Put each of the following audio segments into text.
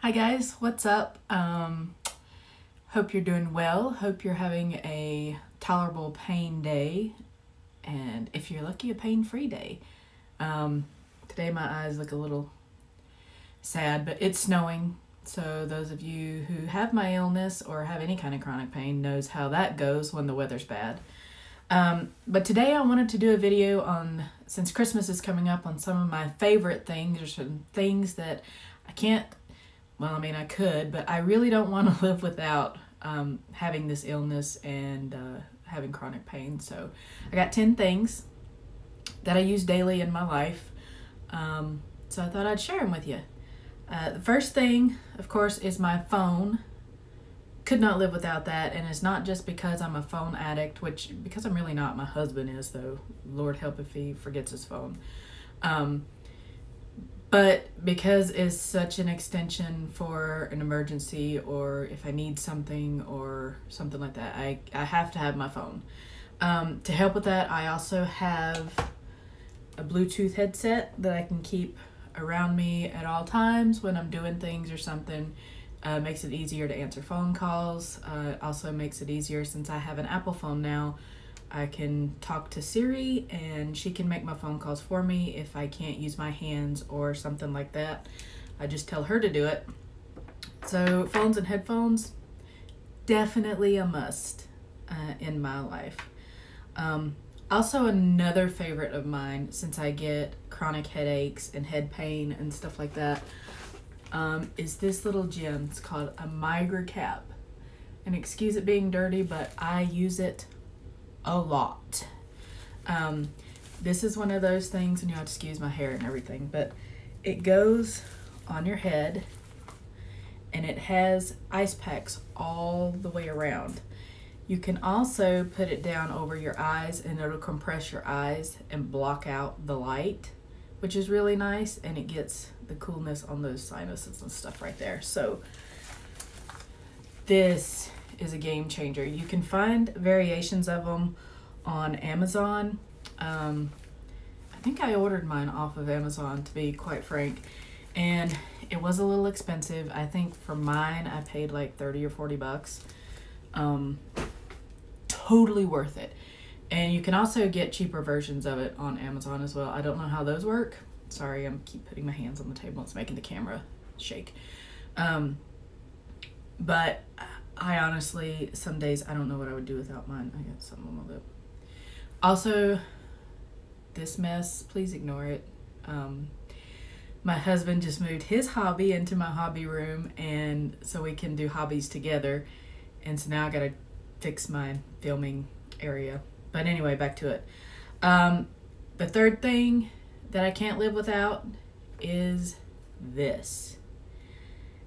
Hi guys, what's up? Hope you're doing well. Hope you're having a tolerable pain day, and if you're lucky, a pain-free day. Today my eyes look a little sad, but it's snowing. So those of you who have my illness or have any kind of chronic pain knows how that goes when the weather's bad. But today I wanted to do a video on, since Christmas is coming up, on some of my favorite things or some things that I can't, well, I mean, I could, but I really don't want to live without having this illness and having chronic pain. So I got 10 things that I use daily in my life. So I thought I'd share them with you. The first thing, of course, is my phone. Could not live without that, and it's not just because I'm a phone addict, which, because I'm really not, my husband is, though. Lord help if he forgets his phone. But because it's such an extension for an emergency, or if I need something or something like that, I have to have my phone. To help with that, I also have a Bluetooth headset that I can keep around me at all times when I'm doing things or something. Makes it easier to answer phone calls. Also makes it easier, since I have an Apple phone now, I can talk to Siri and she can make my phone calls for me if I can't use my hands or something like that. I just tell her to do it. So phones and headphones, definitely a must in my life. Also, another favorite of mine, since I get chronic headaches and head pain and stuff like that, is this little gem. It's called a Migra cap. And excuse it being dirty, but I use it a lot. This is one of those things, and you have to excuse my hair and everything, but it goes on your head and it has ice packs all the way around. You can also put it down over your eyes and it'll compress your eyes and block out the light, which is really nice, and it gets the coolness on those sinuses and stuff right there. So this is a game changer. You can find variations of them on Amazon. I think I ordered mine off of Amazon, to be quite frank, and it was a little expensive. I think for mine I paid like 30 or 40 bucks. Totally worth it. And you can also get cheaper versions of it on Amazon as well. I don't know how those work. Sorry, I keep putting my hands on the table. It's making the camera shake. But I honestly, some days I don't know what I would do without mine. I got something on my lip. Also, this mess, please ignore it. My husband just moved his hobby into my hobby room, and so we can do hobbies together. And so now I gotta fix my filming area. But anyway, back to it. The third thing that I can't live without is this.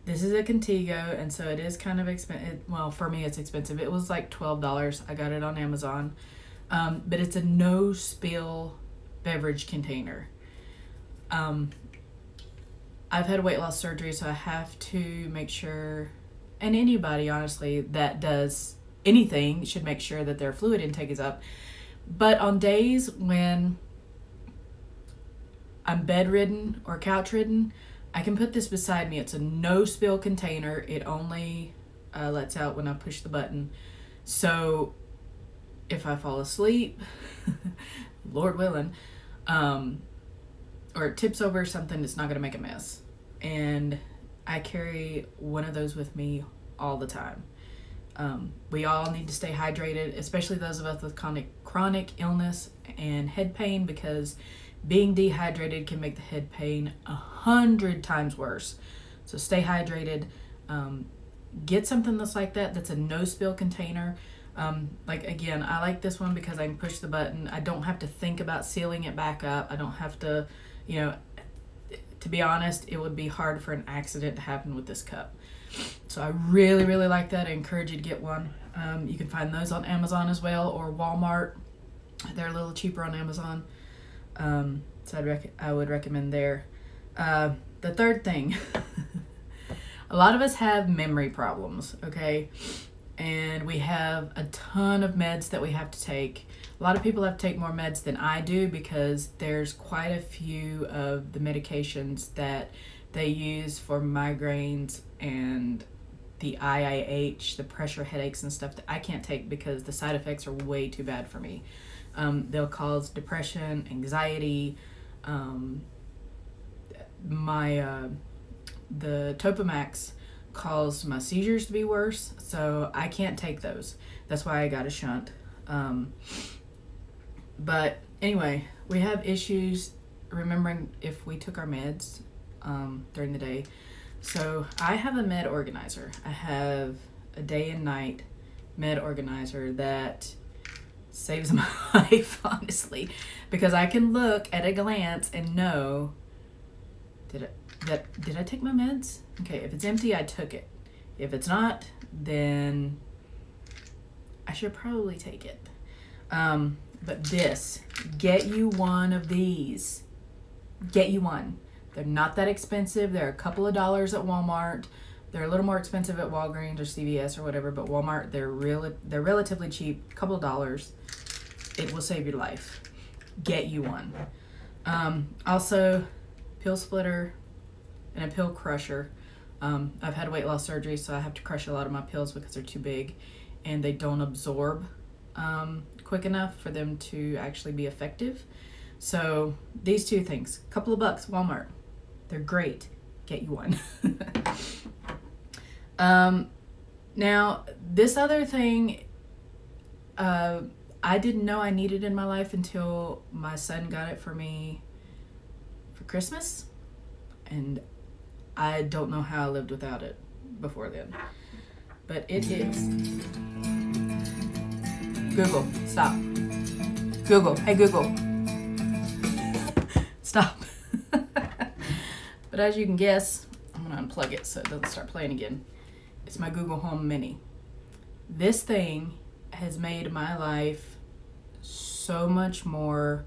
This is a Contigo, and so it is kind of expensive. Well, for me, it's expensive. It was like $12. I got it on Amazon. But it's a no-spill beverage container. I've had weight loss surgery, so I have to make sure, and anybody, honestly, that does anything should make sure that their fluid intake is up. But on days when I'm bedridden or couch-ridden, I can put this beside me. It's a no-spill container. It only lets out when I push the button. So if I fall asleep, Lord willing, or it tips over something, it's not going to make a mess. And I carry one of those with me all the time. We all need to stay hydrated, especially those of us with chronic illness and head pain, because being dehydrated can make the head pain 100 times worse. So stay hydrated. Get something that's like that, that's a no-spill container. Like, again, I like this one because I can push the button. I don't have to think about sealing it back up. I don't have to, to be honest, it would be hard for an accident to happen with this cup. So I really, really like that. I encourage you to get one. You can find those on Amazon as well, or Walmart. They're a little cheaper on Amazon. So I would recommend there. The third thing, a lot of us have memory problems, okay? And we have a ton of meds that we have to take. A lot of people have to take more meds than I do, because there's quite a few of the medications that they use for migraines and the IIH, the pressure headaches and stuff that I can't take because the side effects are way too bad for me. They'll cause depression, anxiety. The Topamax caused my seizures to be worse, so I can't take those. That's why I got a shunt. But anyway, we have issues remembering if we took our meds during the day. So I have a med organizer. I have a day and night med organizer that saves my life, honestly, because I can look at a glance and know, did I take my meds? Okay, if it's empty, I took it. If it's not, then I should probably take it. But get you one of these. Get you one. They're not that expensive. They're a couple of dollars at Walmart. They're a little more expensive at Walgreens or CVS or whatever, but Walmart, they're relatively cheap, a couple of dollars. It will save your life. Get you one. Also, pill splitter and a pill crusher. I've had weight loss surgery, so I have to crush a lot of my pills because they're too big and they don't absorb quick enough for them to actually be effective. So these two things, a couple of bucks, Walmart. They're great. Get you one. Now, this other thing, I didn't know I needed in my life until my son got it for me for Christmas. And I don't know how I lived without it before then. But it is... Google, stop. Google, hey Google. Stop. But as you can guess, I'm gonna unplug it so it doesn't start playing again. It's my Google Home Mini. This thing has made my life so much more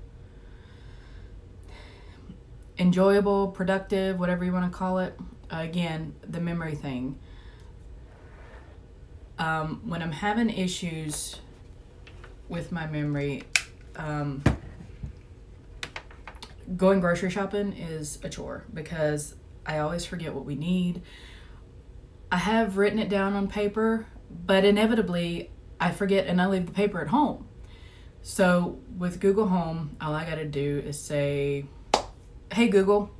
enjoyable, productive, whatever you want to call it. Again, the memory thing. When I'm having issues with my memory, going grocery shopping is a chore because I always forget what we need. I have written it down on paper, but inevitably I forget and I leave the paper at home. So with Google Home, all I gotta do is say, hey Google,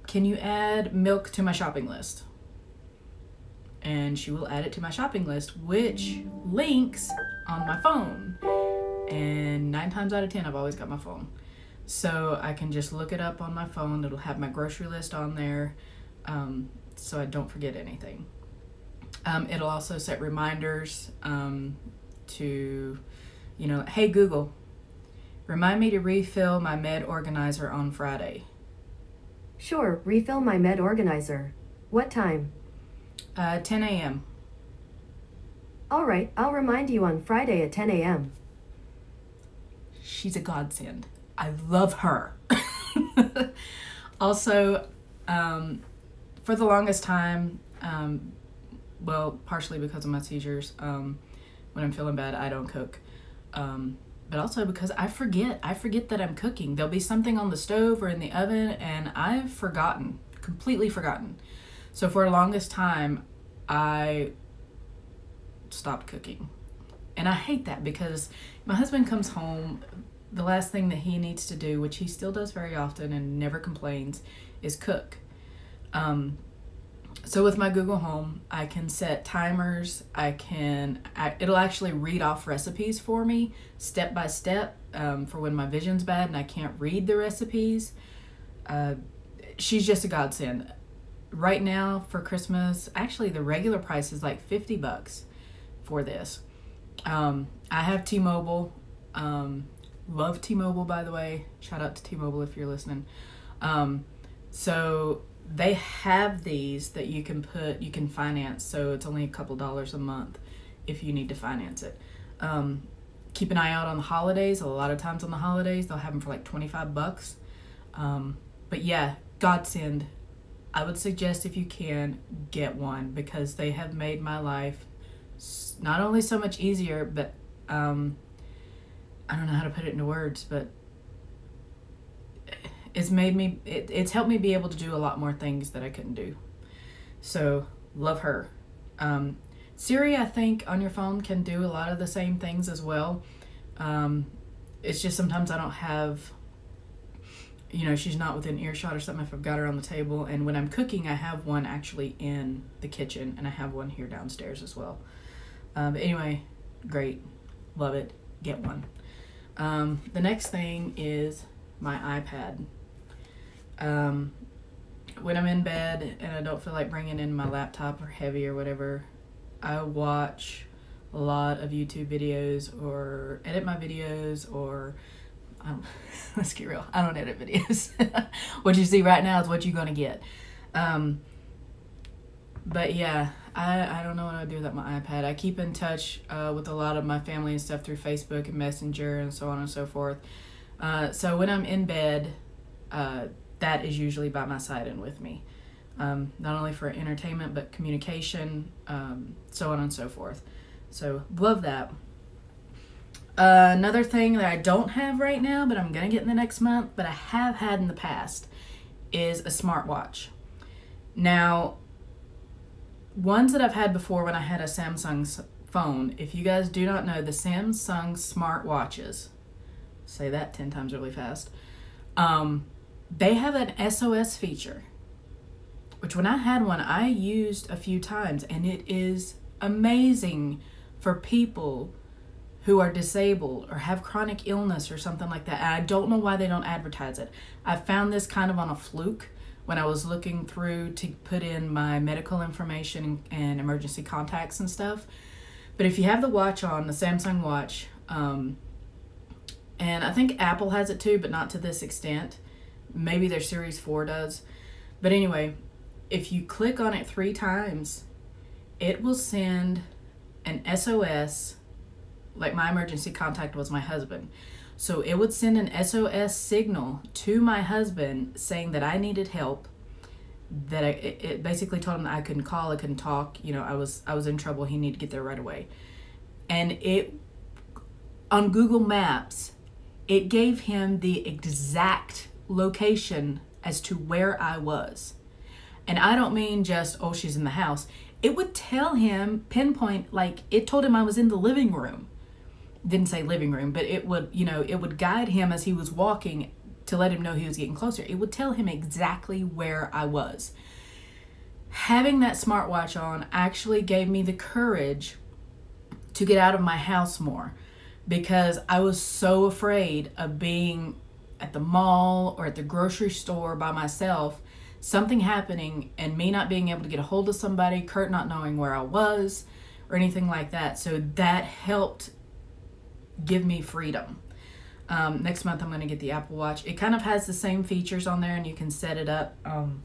can you add milk to my shopping list? And she will add it to my shopping list, which links on my phone. And 9 times out of 10, I've always got my phone. So I can just look it up on my phone. It'll have my grocery list on there, so I don't forget anything. It'll also set reminders to, hey Google, remind me to refill my med organizer on Friday. Sure, refill my med organizer. What time? 10 a.m. All right, I'll remind you on Friday at 10 a.m. She's a godsend. I love her. Also, for the longest time, well, partially because of my seizures, when I'm feeling bad, I don't cook. But also because I forget that I'm cooking. There'll be something on the stove or in the oven and I've completely forgotten. So for the longest time, I stopped cooking. And I hate that because my husband comes home, the last thing that he needs to do, which he still does very often and never complains, is cook. So with my Google Home, I can set timers. It'll actually read off recipes for me step by step for when my vision's bad and I can't read the recipes. She's just a godsend. Right now for Christmas, actually the regular price is like $50 for this. I have T-Mobile. Love T-Mobile, by the way. Shout out to T-Mobile if you're listening. So they have these that you can finance. So it's only a couple dollars a month if you need to finance it. Keep an eye out on the holidays. A lot of times on the holidays, they'll have them for like $25. But yeah, godsend. I would suggest if you can, get one because they have made my life not only so much easier, but I don't know how to put it into words, but it's made me, it's helped me be able to do a lot more things that I couldn't do. So love her. Siri, I think on your phone can do a lot of the same things as well. It's just sometimes I don't have, she's not within earshot or something if I've got her on the table. And when I'm cooking, I have one actually in the kitchen, and I have one here downstairs as well. But anyway, great. Love it. Get one. The next thing is my iPad. When I'm in bed and I don't feel like bringing in my laptop or heavy or whatever, I watch a lot of YouTube videos or edit my videos, or let's get real, I don't edit videos. What you see right now is what you're gonna get. But yeah, I don't know what I would do without my iPad. I keep in touch with a lot of my family and stuff through Facebook and Messenger and so on and so forth. So when I'm in bed, that is usually by my side and with me. Not only for entertainment, but communication, so on and so forth. So love that. Another thing that I don't have right now, but I'm going to get in the next month, but I have had in the past, is a smartwatch. Now, ones that I've had before when I had a Samsung phone, if you guys do not know, the Samsung smartwatches, say that 10 times really fast, they have an SOS feature, which when I had one, I used a few times, and it is amazing for people who are disabled or have chronic illness or something like that. And I don't know why they don't advertise it. I found this kind of on a fluke when I was looking through to put in my medical information and emergency contacts and stuff. But if you have the watch on, the Samsung watch, and I think Apple has it too, but not to this extent. Maybe their Series 4 does. But anyway, if you click on it 3 times, it will send an SOS, like my emergency contact was my husband. So it would send an SOS signal to my husband saying that I needed help, that it basically told him that I couldn't call, I couldn't talk, I was in trouble, he needed to get there right away. And it, on Google Maps, it gave him the exact location as to where I was. And I don't mean just, oh, she's in the house. It would tell him, pinpoint, like it told him I was in the living room. Didn't say living room, but it would, it would guide him as he was walking to let him know he was getting closer. It would tell him exactly where I was. Having that smartwatch on actually gave me the courage to get out of my house more, because I was so afraid of being at the mall or at the grocery store by myself, something happening and me not being able to get a hold of somebody, Kurt not knowing where I was or anything like that. So that helped give me freedom. Next month I'm going to get the Apple Watch. It kind of has the same features on there, and you can set it up. I'm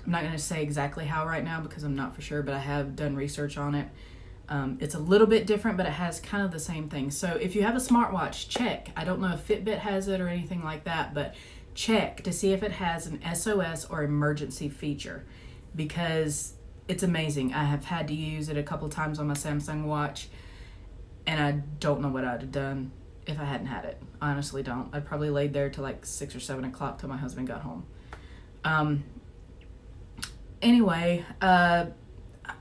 not going to say exactly how right now because I'm not for sure, but I have done research on it. It's a little bit different, but it has kind of the same thing. So if you have a smartwatch, check. I don't know if Fitbit has it or anything like that, but check to see if it has an SOS or emergency feature, because it's amazing. I have had to use it a couple times on my Samsung watch, and I don't know what I'd have done if I hadn't had it. I honestly don't. I'd probably laid there till like 6 or 7 o'clock till my husband got home. Anyway, I'm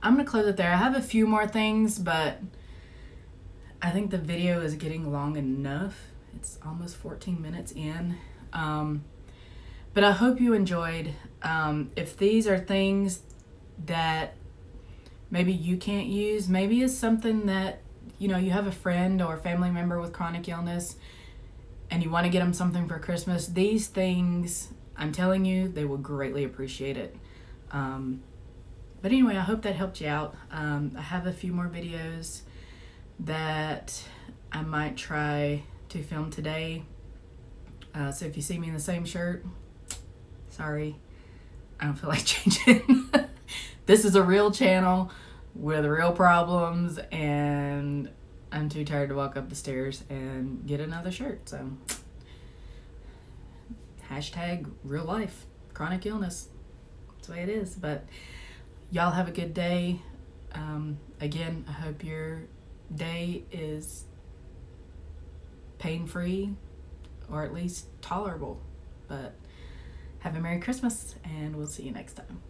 going to close it there. I have a few more things, but I think the video is getting long enough. It's almost 14 minutes in. But I hope you enjoyed. If these are things that maybe you can't use, maybe it's something that, you have a friend or a family member with chronic illness and you want to get them something for Christmas, these things, I'm telling you, they will greatly appreciate it. But anyway, I hope that helped you out. I have a few more videos that I might try to film today. So if you see me in the same shirt, sorry, I don't feel like changing. This is a real channel with real problems, and I'm too tired to walk up the stairs and get another shirt. So hashtag real life, chronic illness. That's the way it is. But y'all have a good day. Again, I hope your day is pain-free, or at least tolerable. But have a Merry Christmas, and we'll see you next time.